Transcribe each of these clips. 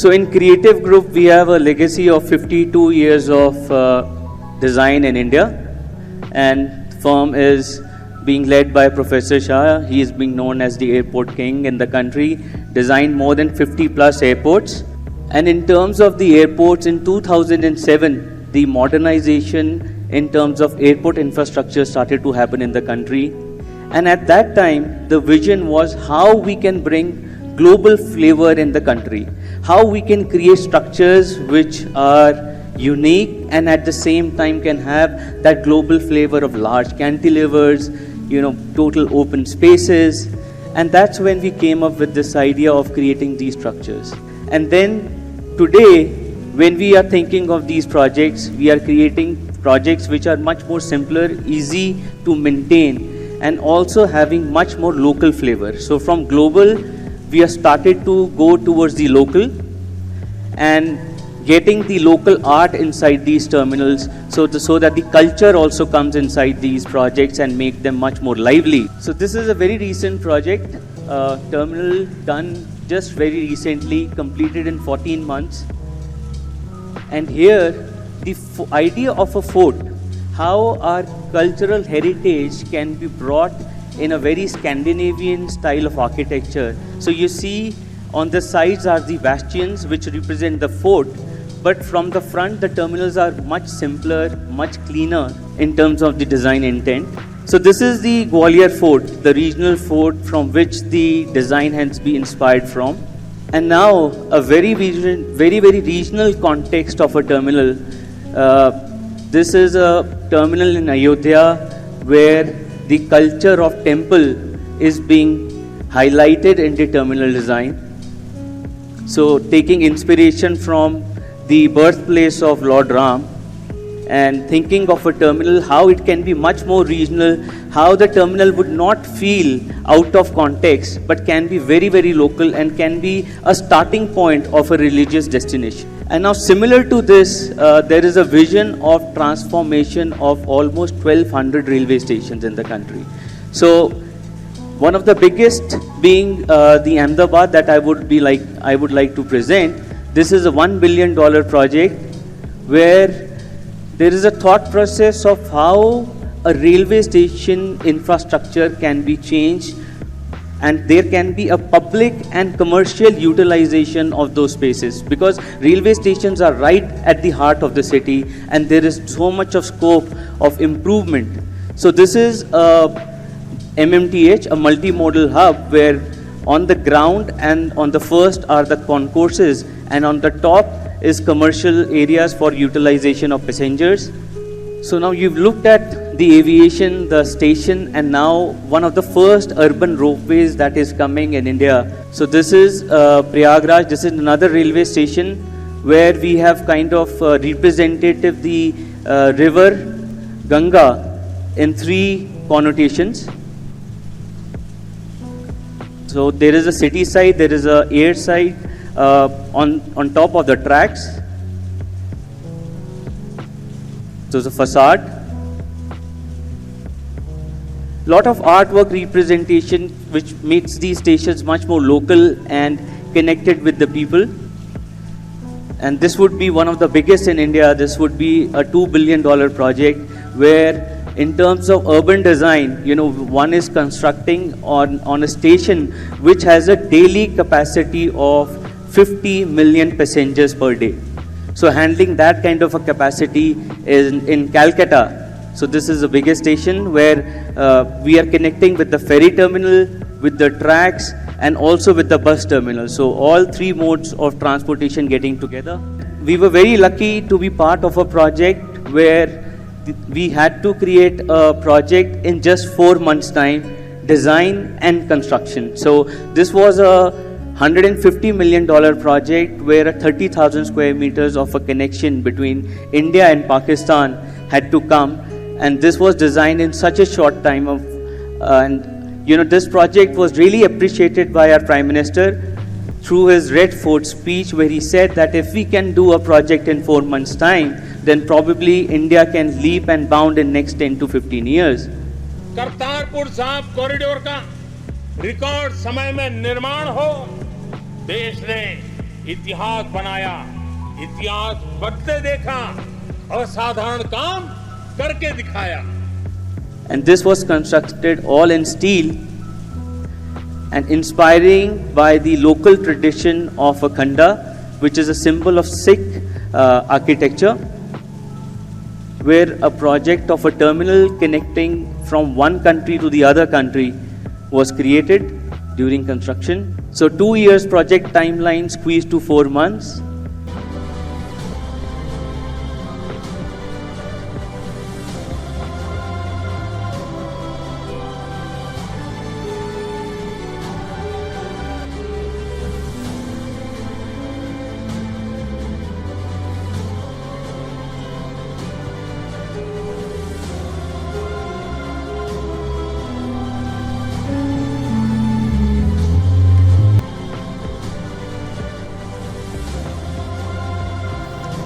So in Creative Group, we have a legacy of 52 years of design in India, and the firm is being led by Professor Shah. He is being known as the airport king in the country, designed more than 50 plus airports. And in terms of the airports, in 2007, the modernization in terms of airport infrastructure started to happen in the country. And at that time, the vision was how we can bring global flavor in the country, how we can create structures which are unique and at the same time can have that global flavor of large cantilevers, total open spaces. And that's when we came up with this idea of creating these structures. And then today, when we are thinking of these projects, we are creating projects which are much more simpler, easy to maintain, and also having much more local flavor. So from global, we have started to go towards the local and getting the local art inside these terminals so that the culture also comes inside these projects and make them much more lively. So this is a very recent project, terminal done just very recently, completed in 14 months. And here, the idea of a fort, how our cultural heritage can be brought in a very Scandinavian style of architecture. So you see on the sides are the bastions which represent the fort, but from the front the terminals are much simpler, much cleaner in terms of the design intent. So this is the Gwalior Fort, the regional fort from which the design has been inspired from. And now a very regional context of a terminal. This is a terminal in Ayodhya where the culture of temple is being highlighted in the terminal design. So taking inspiration from the birthplace of Lord Ram and thinking of a terminal, how it can be much more regional, how the terminal would not feel out of context, but can be very, very local and can be a starting point of a religious destination. And now similar to this, there is a vision of transformation of almost 1200 railway stations in the country. So one of the biggest being the Ahmedabad that I would like to present. This is a $1 billion project where there is a thought process of how a railway station infrastructure can be changed, and there can be a public and commercial utilization of those spaces, because railway stations are right at the heart of the city and there is so much of scope of improvement. So this is MMTH, a multimodal hub, where on the ground and on the first are the concourses and on the top is commercial areas for utilization of passengers. So now you've looked at the aviation, the station, and now one of the first urban ropeways that is coming in India. So this is Prayagraj. This is another railway station where we have kind of representative the river Ganga in three connotations. So there is a city side, there is a air side on top of the tracks. So the facade. Lot of artwork representation which makes these stations much more local and connected with the people. And this would be one of the biggest in India. This would be a $2 billion project where in terms of urban design, one is constructing on a station which has a daily capacity of 50 million passengers per day. So handling that kind of a capacity is in Calcutta. So this is the biggest station where we are connecting with the ferry terminal, with the tracks, and also with the bus terminal. So all three modes of transportation getting together. We were very lucky to be part of a project where we had to create a project in just 4 months' time, design and construction. So this was a $150 million project where a 30,000 square meters of a connection between India and Pakistan had to come, and this was designed in such a short time this project was really appreciated by our Prime Minister through his Red Fort speech, where he said that if we can do a project in 4 months' time, then probably India can leap and bound in next 10 to 15 years. Kartarpur Sahib corridor का record समय में निर्माण हो, देश ने इतिहास बनाया, इतिहास बदले देखा, असाधारण काम करके दिखाया. And this was constructed all in steel and inspiring by the local tradition of a khanda, which is a symbol of Sikh architecture, where a project of a terminal connecting from one country to the other country was created during construction. So 2 years project timeline squeezed to 4 months.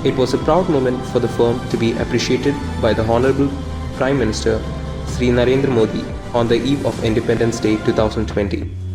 It was a proud moment for the firm to be appreciated by the Honorable Prime Minister Sri Narendra Modi on the eve of Independence Day 2020.